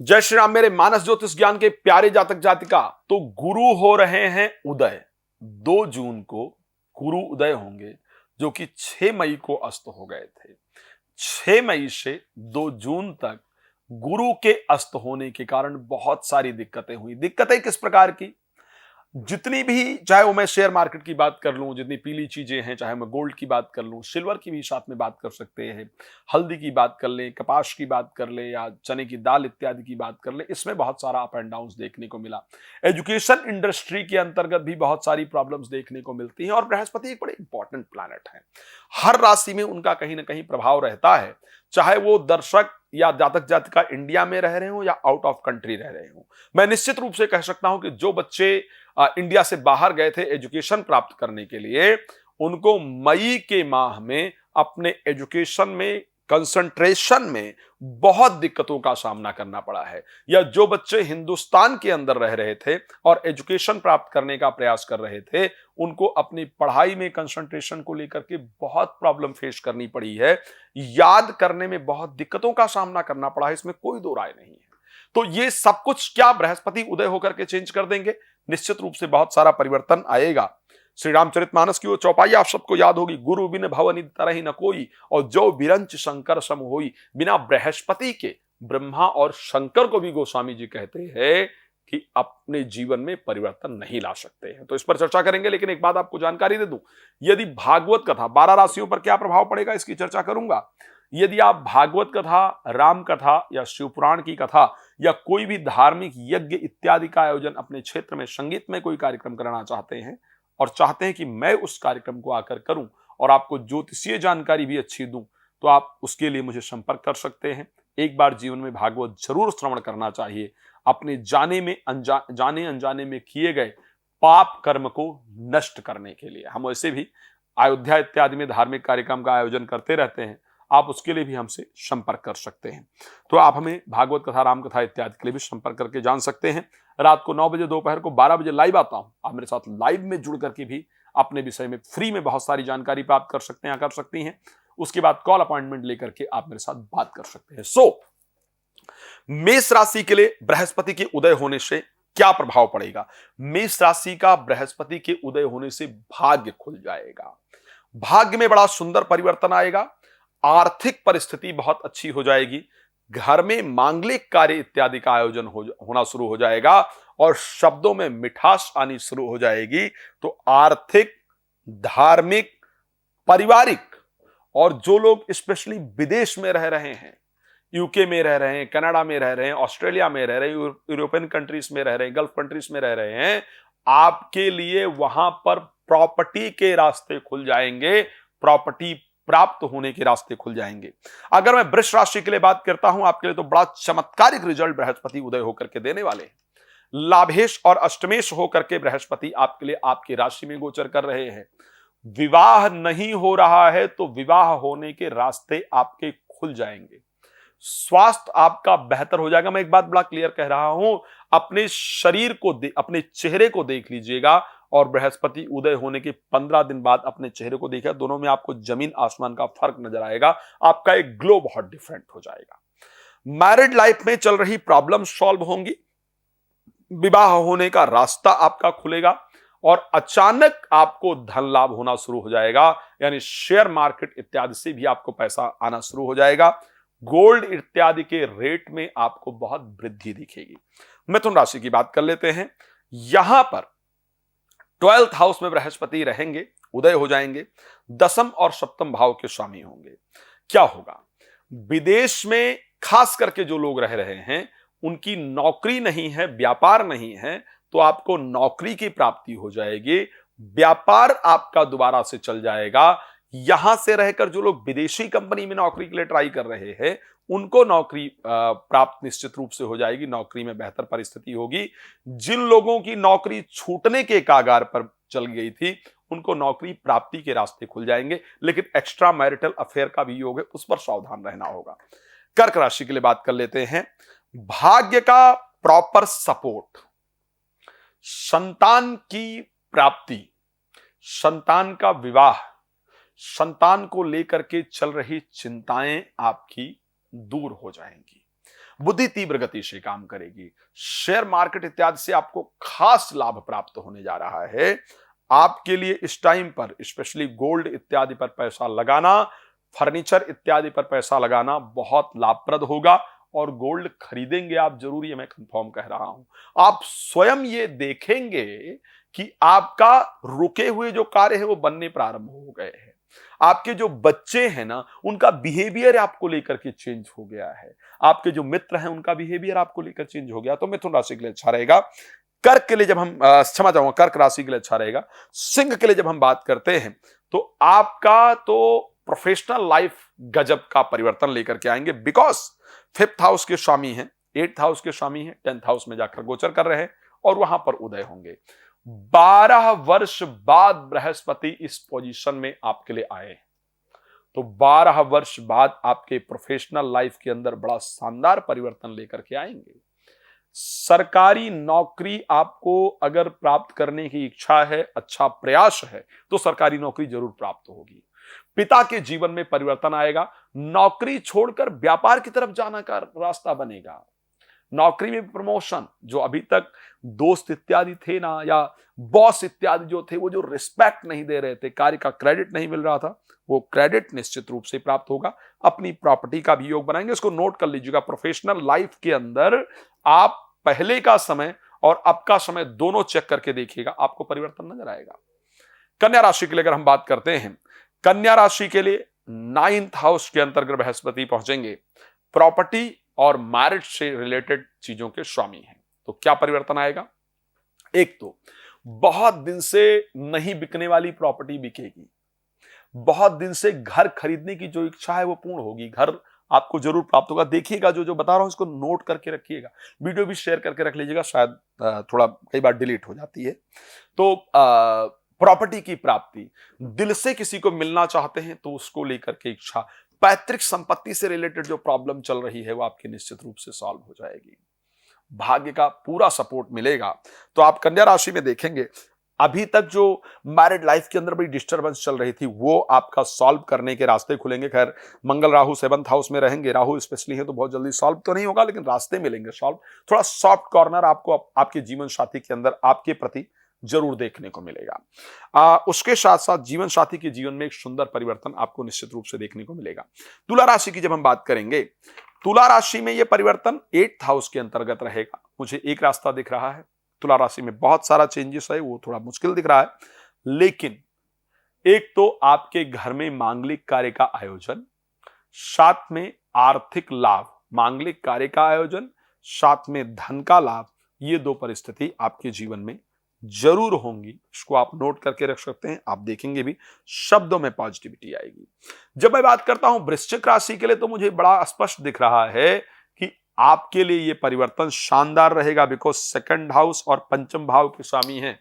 जय श्री राम मेरे मानस ज्योतिष ज्ञान के प्यारे जातक जातिका। तो गुरु हो रहे हैं उदय। 2 जून को गुरु उदय होंगे, जो कि 6 मई को अस्त हो गए थे। 6 मई से 2 जून तक गुरु के अस्त होने के कारण बहुत सारी दिक्कतें हुई। दिक्कतें किस प्रकार की? जितनी भी, चाहे वो मैं शेयर मार्केट की बात कर लूं, जितनी पीली चीजें हैं, चाहे मैं गोल्ड की बात कर लूं, सिल्वर की भी साथ में बात कर सकते हैं, हल्दी की बात कर ले, कपास की बात कर ले, या चने की दाल इत्यादि की बात कर ले, इसमें बहुत सारा अप एंड डाउन देखने को मिला। एजुकेशन इंडस्ट्री के अंतर्गत भी बहुत सारी प्रॉब्लम्स देखने को मिलती हैं। और बृहस्पति एक बड़े इंपॉर्टेंट प्लैनेट है, हर राशि में उनका कहीं ना कहीं प्रभाव रहता है, चाहे वो दर्शक या जातक जातिका इंडिया में रह रहे हो या आउट ऑफ कंट्री रह रहे हो। मैं निश्चित रूप से कह सकता हूं कि जो बच्चे इंडिया से बाहर गए थे एजुकेशन प्राप्त करने के लिए, उनको मई के माह में अपने एजुकेशन में, कंसंट्रेशन में बहुत दिक्कतों का सामना करना पड़ा है। या जो बच्चे हिंदुस्तान के अंदर रह रहे थे और एजुकेशन प्राप्त करने का प्रयास कर रहे थे, उनको अपनी पढ़ाई में कंसंट्रेशन को लेकर के बहुत प्रॉब्लम फेस करनी पड़ी है। याद करने में बहुत दिक्कतों का सामना करना पड़ा है, इसमें कोई दो राय नहीं है। तो ये सब कुछ क्या बृहस्पति उदय होकर के चेंज कर देंगे? निश्चित रूप से बहुत सारा परिवर्तन आएगा। श्री रामचरितमानस की वो चौपाई आप सबको याद होगी, गुरु बिन भव तरहि न कोई, और जो बिरंच शंकर सम होई। बिना बृहस्पति के ब्रह्मा और शंकर को भी गोस्वामी जी कहते हैं कि अपने जीवन में परिवर्तन नहीं ला सकते हैं। तो इस पर चर्चा करेंगे, लेकिन एक बात आपको जानकारी दे दूं, यदि भागवत कथा 12 राशियों पर क्या प्रभाव पड़ेगा इसकी चर्चा करूंगा। यदि आप भागवत कथा, राम कथा या शिवपुराण की कथा या कोई भी धार्मिक यज्ञ इत्यादि का आयोजन अपने क्षेत्र में, संगीत में कोई कार्यक्रम कराना चाहते हैं और चाहते हैं कि मैं उस कार्यक्रम को आकर करूं और आपको ज्योतिषीय जानकारी भी अच्छी दूं, तो आप उसके लिए मुझे संपर्क कर सकते हैं। एक बार जीवन में भागवत जरूर श्रवण करना चाहिए, अपने जाने अनजाने में किए गए पाप कर्म को नष्ट करने के लिए। हम वैसे भी अयोध्या इत्यादि में धार्मिक कार्यक्रम का आयोजन करते रहते हैं, आप उसके लिए भी हमसे संपर्क कर सकते हैं। तो आप हमें भागवत कथा, राम कथा इत्यादि के लिए भी संपर्क करके जान सकते हैं। रात को 9 बजे, दोपहर को 12 बजे लाइव आता हूं। आप मेरे साथ लाइव में जुड़ करके भी अपने विषय में फ्री में बहुत सारी जानकारी प्राप्त कर सकते हैं, कर सकती हैं। उसके बाद कॉल अपॉइंटमेंट लेकर के आप मेरे साथ बात कर सकते हैं। मेष राशि के लिए बृहस्पति के उदय होने से क्या प्रभाव पड़ेगा? मेष राशि का बृहस्पति के उदय होने से भाग्य खुल जाएगा, भाग्य में बड़ा सुंदर परिवर्तन आएगा, आर्थिक परिस्थिति बहुत अच्छी हो जाएगी, घर में मांगलिक कार्य इत्यादि का आयोजन होना शुरू हो जाएगा और शब्दों में मिठास आनी शुरू हो जाएगी। तो आर्थिक, धार्मिक, पारिवारिक, और जो लोग स्पेशली विदेश में रह रहे हैं, यूके में रह रहे हैं, कनाडा में रह रहे हैं, ऑस्ट्रेलिया में रह रहे हैं, यूरोपियन कंट्रीज में रह रहे हैं, गल्फ कंट्रीज में रह रहे हैं, आपके लिए वहां पर प्रॉपर्टी के रास्ते खुल जाएंगे, प्रॉपर्टी प्राप्त होने के रास्ते खुल जाएंगे। अगर मैं वृष राशि के लिए बात करता हूं, आपके लिए तो बड़ा चमत्कारिक रिजल्ट बृहस्पति उदय होकर के देने वाले हैं। लाभेश और अष्टमेश होकर के बृहस्पति आपके लिए आपकी राशि में गोचर कर रहे हैं। विवाह नहीं हो रहा है तो विवाह होने के रास्ते आपके खुल जाएंगे। स्वास्थ्य आपका बेहतर हो जाएगा। मैं एक बात बड़ा क्लियर कह रहा हूं, अपने शरीर को, अपने चेहरे को देख लीजिएगा और बृहस्पति उदय होने के 15 दिन बाद अपने चेहरे को देखा, दोनों में आपको जमीन आसमान का फर्क नजर आएगा। आपका एक ग्लो बहुत डिफरेंट हो जाएगा। मैरिड लाइफ में चल रही प्रॉब्लम सॉल्व होंगी, विवाह होने का रास्ता आपका खुलेगा और अचानक आपको धन लाभ होना शुरू हो जाएगा, यानी शेयर मार्केट इत्यादि से भी आपको पैसा आना शुरू हो जाएगा। गोल्ड इत्यादि के रेट में आपको बहुत वृद्धि दिखेगी। मिथुन राशि की बात कर लेते हैं। यहां पर 12th हाउस में बृहस्पति रहेंगे, उदय हो जाएंगे, दसम और सप्तम भाव के स्वामी होंगे। क्या होगा? विदेश में खास करके जो लोग रह रहे हैं, उनकी नौकरी नहीं है, व्यापार नहीं है, तो आपको नौकरी की प्राप्ति हो जाएगी, व्यापार आपका दोबारा से चल जाएगा। यहां से रहकर जो लोग विदेशी कंपनी में नौकरी के लिए ट्राई कर रहे हैं, उनको नौकरी प्राप्त निश्चित रूप से हो जाएगी, नौकरी में बेहतर परिस्थिति होगी। जिन लोगों की नौकरी छूटने के कागार पर चल गई थी, उनको नौकरी प्राप्ति के रास्ते खुल जाएंगे, लेकिन एक्स्ट्रा मैरिटल अफेयर का भी योग है, उस पर सावधान रहना होगा। कर्क राशि के लिए बात कर लेते हैं। भाग्य का प्रॉपर सपोर्ट, संतान की प्राप्ति, संतान का विवाह, संतान को लेकर के चल रही चिंताएं आपकी दूर हो जाएंगी। बुद्धि तीव्र गति से काम करेगी। शेयर मार्केट इत्यादि से आपको खास लाभ प्राप्त होने जा रहा है। आपके लिए इस टाइम पर स्पेशली गोल्ड इत्यादि पर पैसा लगाना, फर्नीचर इत्यादि पर पैसा लगाना बहुत लाभप्रद होगा। और गोल्ड खरीदेंगे आप जरूर, ये मैं कंफर्म कह रहा हूं। आप स्वयं ये देखेंगे कि आपका रुके हुए जो कार्य है वो बनने प्रारंभ हो गए हैं। आपके जो बच्चे हैं ना, उनका बिहेवियर आपको लेकर के चेंज हो गया है। आपके जो मित्र हैं उनका बिहेवियर आपको लेकर चेंज हो गया। तो मिथुन राशि के लिए अच्छा रहेगा। कर्क के लिए जब हम क्षमा चाहूंगा, कर्क राशि के लिए अच्छा रहेगा। सिंह के लिए जब हम बात करते हैं तो आपका तो प्रोफेशनल लाइफ गजब का परिवर्तन लेकर के आएंगे। बिकॉज 5th हाउस के स्वामी हैं, 8th हाउस के स्वामी हैं, 10th हाउस में जाकर गोचर कर रहे हैं और वहां पर उदय होंगे। 12 वर्ष बाद बृहस्पति इस पोजीशन में आपके लिए आए हैं। तो 12 वर्ष बाद आपके प्रोफेशनल लाइफ के अंदर बड़ा शानदार परिवर्तन लेकर के आएंगे। सरकारी नौकरी आपको अगर प्राप्त करने की इच्छा है, अच्छा प्रयास है, तो सरकारी नौकरी जरूर प्राप्त होगी। पिता के जीवन में परिवर्तन आएगा। नौकरी छोड़कर व्यापार की तरफ जाना का रास्ता बनेगा। नौकरी में प्रमोशन, जो अभी तक दोस्त इत्यादि थे ना, या बॉस इत्यादि जो थे, वो जो रिस्पेक्ट नहीं दे रहे थे, कार्य का क्रेडिट नहीं मिल रहा था, वो क्रेडिट निश्चित रूप से प्राप्त होगा। अपनी प्रॉपर्टी का भी योग बनाएंगे। इसको नोट कर लीजिएगा। प्रोफेशनल लाइफ के अंदर आप पहले का समय और अब का समय दोनों चेक करके देखिएगा, आपको परिवर्तन नजर आएगा। कन्या राशि के लिए अगर हम बात करते हैं, कन्या राशि के लिए 9th हाउस के अंतर्गत बृहस्पति पहुंचेंगे। प्रॉपर्टी और मैरिज से रिलेटेड चीजों के स्वामी हैं। तो क्या परिवर्तन आएगा? एक तो बहुत दिन से नहीं बिकने वाली प्रॉपर्टी बिकेगी। बहुत दिन से घर खरीदने की जो इच्छा है वो पूर्ण होगी। घर आपको जरूर प्राप्त होगा। देखिएगा, जो जो बता रहा हूं इसको नोट करके रखिएगा। वीडियो भी शेयर करके रख लीजिएगा, शायद थोड़ा कई बार डिलीट हो जाती है। तो प्रॉपर्टी की प्राप्ति, दिल से किसी को मिलना चाहते हैं तो उसको लेकर के इच्छा, पैतृक संपत्ति से रिलेटेड जो प्रॉब्लम चल रही है वो आपकी निश्चित रूप से सॉल्व हो जाएगी। भाग्य का पूरा सपोर्ट मिलेगा। तो आप कन्या राशि में देखेंगे, अभी तक जो मैरिड लाइफ के अंदर बड़ी डिस्टर्बेंस चल रही थी वो आपका सॉल्व करने के रास्ते खुलेंगे। खैर, मंगल राहु 7th हाउस में रहेंगे, राहु स्पेशली है, तो बहुत जल्दी सॉल्व तो नहीं होगा, लेकिन रास्ते मिलेंगे सॉल्व। थोड़ा सॉफ्ट कॉर्नर आपको आपके जीवन साथी के अंदर आपके प्रति जरूर देखने को मिलेगा। उसके साथ साथ जीवन साथी के जीवन में एक सुंदर परिवर्तन आपको निश्चित रूप से देखने को मिलेगा। तुला राशि की जब हम बात करेंगे, तुला राशि में यह परिवर्तन 8th हाउस के अंतर्गत रहेगा। मुझे एक रास्ता दिख रहा है, तुला राशि में बहुत सारा चेंजेस है, वो थोड़ा मुश्किल दिख रहा है, लेकिन एक तो आपके घर में मांगलिक कार्य का आयोजन, साथ में आर्थिक लाभ, मांगलिक कार्य का आयोजन साथ में धन का लाभ, ये दो परिस्थिति आपके जीवन में जरूर होंगी। इसको आप नोट करके रख सकते हैं। आप देखेंगे भी शब्दों में पॉजिटिविटी आएगी। जब मैं बात करता हूं वृश्चिक राशि के लिए, तो मुझे बड़ा स्पष्ट दिख रहा है कि आपके लिए यह परिवर्तन शानदार रहेगा। बिकॉज 2nd हाउस और 5th भाव के स्वामी हैं।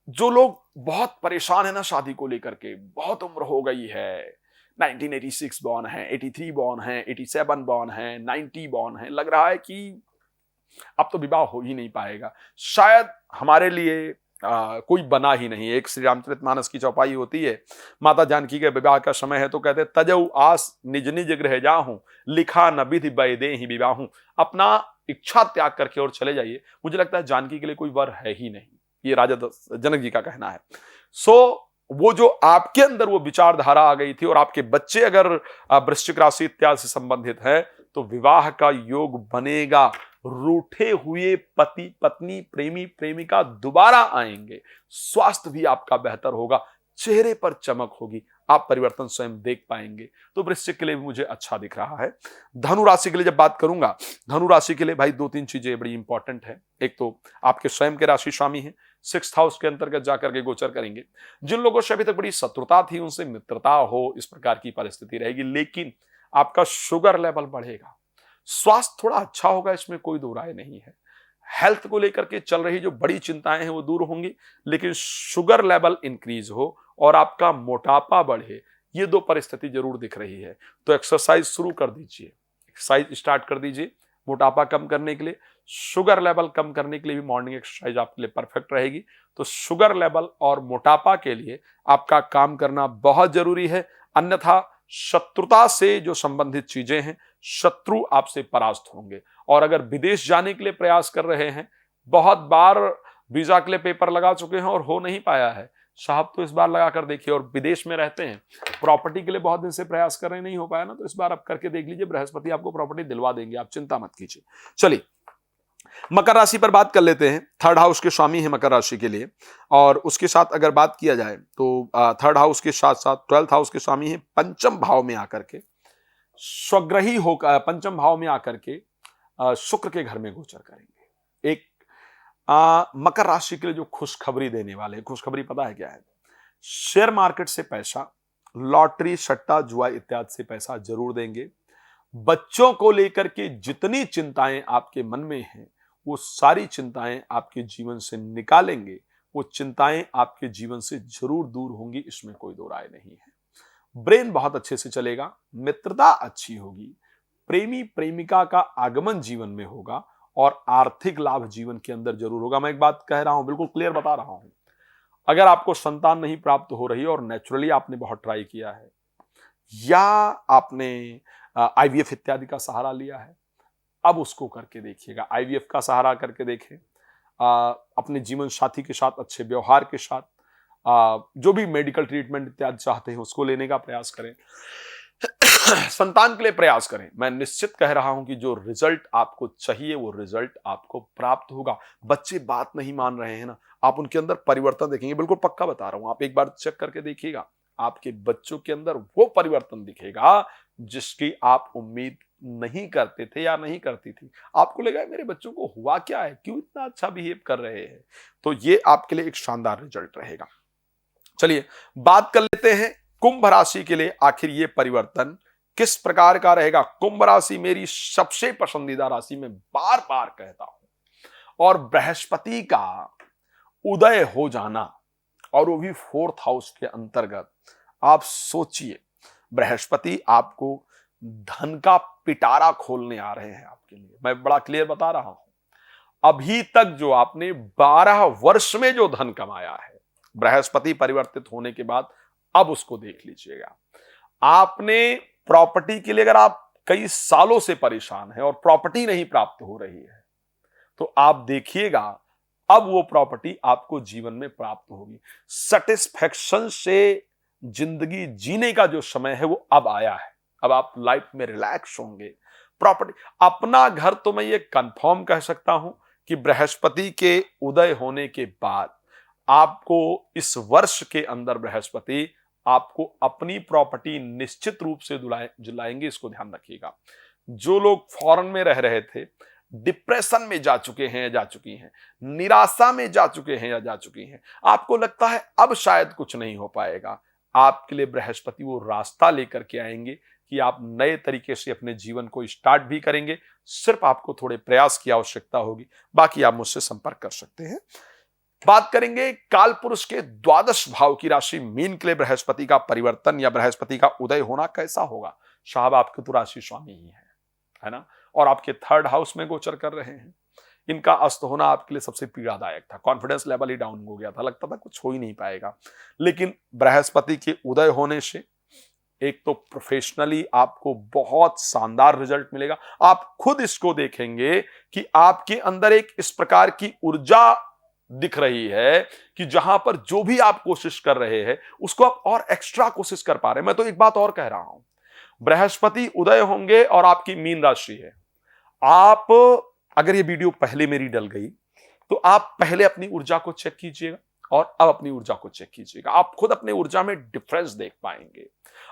जो लोग बहुत परेशान है ना शादी को लेकर के, बहुत उम्र हो गई है, 1986 बॉर्न है, 83 बॉर्न है, 87 बॉर्न है, 90 बॉर्न है, लग रहा है कि अब तो विवाह हो ही नहीं पाएगा, शायद हमारे लिए कोई बना ही नहीं है। एक श्री रामचरितमानस की चौपाई होती है, माता जानकी के विवाह का समय है तो कहते तजऊ आस निज निज गृह जाहूं, लिखा न विधि बैदे ही विवाहूं। अपना इच्छा त्याग करके और चले जाइए। मुझे लगता है जानकी के लिए कोई वर है ही नहीं, ये राजा जनक जी का कहना है। वो जो आपके अंदर वो विचारधारा आ गई थी, और आपके बच्चे अगर वृश्चिक राशि इत्यादि से संबंधित है तो विवाह का योग बनेगा। रूठे हुए पति पत्नी, प्रेमी प्रेमिका दोबारा आएंगे। स्वास्थ्य भी आपका बेहतर होगा, चेहरे पर चमक होगी, आप परिवर्तन स्वयं देख पाएंगे। तो वृश्चिक के लिए भी मुझे अच्छा दिख रहा है। धनु राशि के लिए जब बात करूंगा, धनु राशि के लिए भाई 2-3 चीजें बड़ी इंपॉर्टेंट है। एक तो आपके स्वयं के राशि स्वामी हैं, 6th हाउस के अंतर्गत जाकर के गोचर करेंगे। जिन लोगों से अभी तक बड़ी शत्रुता थी उनसे मित्रता हो, इस प्रकार की परिस्थिति रहेगी। लेकिन आपका शुगर लेवल बढ़ेगा, स्वास्थ्य थोड़ा अच्छा होगा, इसमें कोई दो राय नहीं है। हेल्थ को लेकर के चल रही जो बड़ी चिंताएं हैं वो दूर होंगी, लेकिन शुगर लेवल इंक्रीज हो और आपका मोटापा बढ़े, ये दो परिस्थिति जरूर दिख रही है। तो एक्सरसाइज शुरू कर दीजिए, एक्सरसाइज स्टार्ट कर दीजिए मोटापा कम करने के लिए। शुगर लेवल कम करने के लिए भी मॉर्निंग एक्सरसाइज आपके लिए परफेक्ट रहेगी। तो शुगर लेवल और मोटापा के लिए आपका काम करना बहुत जरूरी है। अन्यथा शत्रुता से जो संबंधित चीजें हैं, शत्रु आपसे परास्त होंगे। और अगर विदेश जाने के लिए प्रयास कर रहे हैं, बहुत बार वीजा के लिए पेपर लगा चुके हैं और हो नहीं पाया है, साहब तो इस बार लगा कर देखिए। और विदेश में रहते हैं, प्रॉपर्टी के लिए बहुत दिन से प्रयास कर रहे हैं, नहीं हो पाया ना, तो इस बार आप करके देख लीजिए, बृहस्पति आपको प्रॉपर्टी दिलवा देंगे, आप चिंता मत कीजिए। चलिए मकर राशि पर बात कर लेते हैं। थर्ड हाउस के स्वामी है मकर राशि के लिए, और उसके साथ अगर बात किया जाए तो थर्ड हाउस के साथ साथ 12th हाउस के स्वामी है पंचम भाव में आकर के, स्वग्रही होकर पंचम भाव में आकर के शुक्र के घर में गोचर करेंगे। एक मकर राशि के लिए जो खुशखबरी देने वाले हैं, खुशखबरी पता है क्या है? शेयर मार्केट से पैसा, लॉटरी, सट्टा, जुआ इत्यादि से पैसा जरूर देंगे। बच्चों को लेकर के जितनी चिंताएं आपके मन में हैं, वो सारी चिंताएं आपके जीवन से निकालेंगे। वो चिंताएं आपके जीवन से जरूर दूर होंगी, इसमें कोई दो राय नहीं है। ब्रेन बहुत अच्छे से चलेगा, मित्रता अच्छी होगी, प्रेमी प्रेमिका का आगमन जीवन में होगा, और आर्थिक लाभ जीवन के अंदर जरूर होगा। मैं एक बात कह रहा हूं, बिल्कुल क्लियर बता रहा हूं, अगर आपको संतान नहीं प्राप्त हो रही और नेचुरली आपने बहुत ट्राई किया है, या आपने आईवीएफ इत्यादि का सहारा लिया है, अब उसको करके देखिएगा। आईवीएफ का सहारा करके देखें, अपने जीवन साथी के साथ अच्छे व्यवहार के साथ, जो भी मेडिकल ट्रीटमेंट इत्यादि चाहते हैं उसको लेने का प्रयास करें। संतान के लिए प्रयास करें। मैं निश्चित कह रहा हूं कि जो रिजल्ट आपको चाहिए वो रिजल्ट आपको प्राप्त होगा। बच्चे बात नहीं मान रहे हैं ना, आप उनके अंदर परिवर्तन देखेंगे, बिल्कुल पक्का बता रहा हूं, आप एक बार चेक करके देखिएगा, आपके बच्चों के अंदर वो परिवर्तन दिखेगा जिसकी आप उम्मीद नहीं करते थे या नहीं करती थी। आपको लगा मेरे बच्चों को हुआ क्या है, क्यों इतना अच्छा बिहेव कर रहे हैं। तो ये आपके लिए एक शानदार रिजल्ट रहेगा। चलिए बात कर लेते हैं कुंभ राशि के लिए, आखिर ये परिवर्तन किस प्रकार का रहेगा। कुंभ राशि मेरी सबसे पसंदीदा राशि, में बार बार कहता हूं, और बृहस्पति का उदय हो जाना, और वो भी 4th हाउस के अंतर्गत। आप सोचिए, बृहस्पति आपको धन का पिटारा खोलने आ रहे हैं आपके लिए। मैं बड़ा क्लियर बता रहा हूं, अभी तक जो आपने 12 वर्ष में जो धन कमाया है, बृहस्पति परिवर्तित होने के बाद अब उसको देख लीजिएगा। आपने प्रॉपर्टी के लिए अगर आप कई सालों से परेशान हैं और प्रॉपर्टी नहीं प्राप्त हो रही है, तो आप देखिएगा अब वो प्रॉपर्टी आपको जीवन में प्राप्त होगी। सेटिस्फैक्शन से जिंदगी जीने का जो समय है वो अब आया है। अब आप लाइफ में रिलैक्स होंगे। प्रॉपर्टी, अपना घर, तो मैं ये कंफर्म कह सकता हूं कि बृहस्पति के उदय होने के बाद आपको इस वर्ष के अंदर बृहस्पति आपको अपनी प्रॉपर्टी निश्चित रूप से दिलाएंगे। इसको ध्यान रखिएगा। जो लोग फॉरेन में रह रहे थे, डिप्रेशन में जा चुके हैं या जा चुकी हैं, निराशा में जा चुके हैं या जा चुकी हैं, आपको लगता है अब शायद कुछ नहीं हो पाएगा, आपके लिए बृहस्पति वो रास्ता लेकर के आएंगे कि आप नए तरीके से अपने जीवन को स्टार्ट भी करेंगे। सिर्फ आपको थोड़े प्रयास की आवश्यकता होगी। बाकी आप मुझसे संपर्क कर सकते हैं। बात करेंगे काल पुरुष के 12 भाव की राशि मीन के लिए बृहस्पति का परिवर्तन या बृहस्पति का उदय होना कैसा होगा। साहब आपके तो राशि स्वामी ही है ना, और आपके 3rd हाउस में गोचर कर रहे हैं। इनका अस्त होना आपके लिए सबसे पीड़ादायक था। कॉन्फिडेंस लेवल ही डाउन हो गया था, लगता था कुछ हो ही नहीं पाएगा। लेकिन बृहस्पति के उदय होने से एक तो प्रोफेशनली आपको बहुत शानदार रिजल्ट मिलेगा। आप खुद इसको देखेंगे कि आपके अंदर एक इस प्रकार की ऊर्जा दिख रही है कि जहां पर जो भी आप कोशिश कर रहे हैं उसको आप और एक्स्ट्रा कोशिश कर पा रहे हैं। मैं तो एक बात और कह रहा हूं, बृहस्पति उदय होंगे और आपकी मीन राशि है। आप अगर ये वीडियो पहले मेरी डल गई तो आप पहले अपनी ऊर्जा को चेक कीजिएगा और अब अपनी ऊर्जा को चेक कीजिएगा। आप खुद अपनी ऊर्जा में डिफरेंस देख पाएंगे।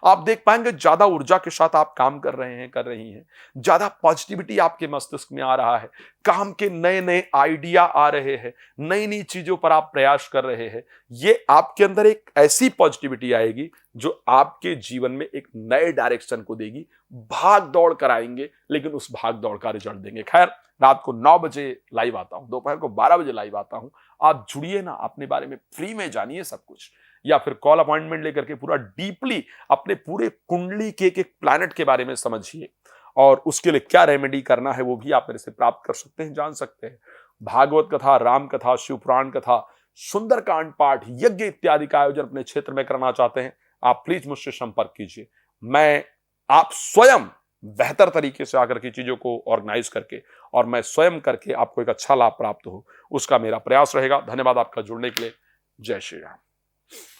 आप देख पाएंगे ज्यादा ऊर्जा के साथ आप काम कर रहे हैं, कर रही हैं, ज्यादा पॉजिटिविटी आपके मस्तिष्क में आ रहा है, काम के नए नए आइडिया आ रहे हैं, नई नई चीजों पर आप प्रयास कर रहे हैं। ये आपके अंदर एक ऐसी पॉजिटिविटी आएगी जो आपके जीवन में एक नए डायरेक्शन को देगी। भाग दौड़ कराएंगे, लेकिन उस भाग दौड़ का रिजल्ट देंगे। खैर, रात को 9 बजे लाइव आता हूं, दोपहर को 12 बजे लाइव आता हूं। आप जुड़िए ना, अपने बारे में फ्री में जानिए सब कुछ, या फिर कॉल अपॉइंटमेंट लेकर के पूरा डीपली अपने पूरे कुंडली के एक प्लैनेट के बारे में समझिए, और उसके लिए क्या रेमेडी करना है वो भी आप मेरे से प्राप्त कर सकते हैं, जान सकते हैं। भागवत कथा, राम कथा, शिव पुराण कथा, सुंदरकांड पाठ, यज्ञ इत्यादि का आयोजन अपने क्षेत्र में करना चाहते हैं, आप प्लीज मुझसे संपर्क कीजिए। मैं आप स्वयं बेहतर तरीके से आकर के चीजों को ऑर्गेनाइज करके और मैं स्वयं करके आपको एक अच्छा लाभ प्राप्त हो, उसका मेरा प्रयास रहेगा। धन्यवाद आपका जुड़ने के लिए। जय श्री राम।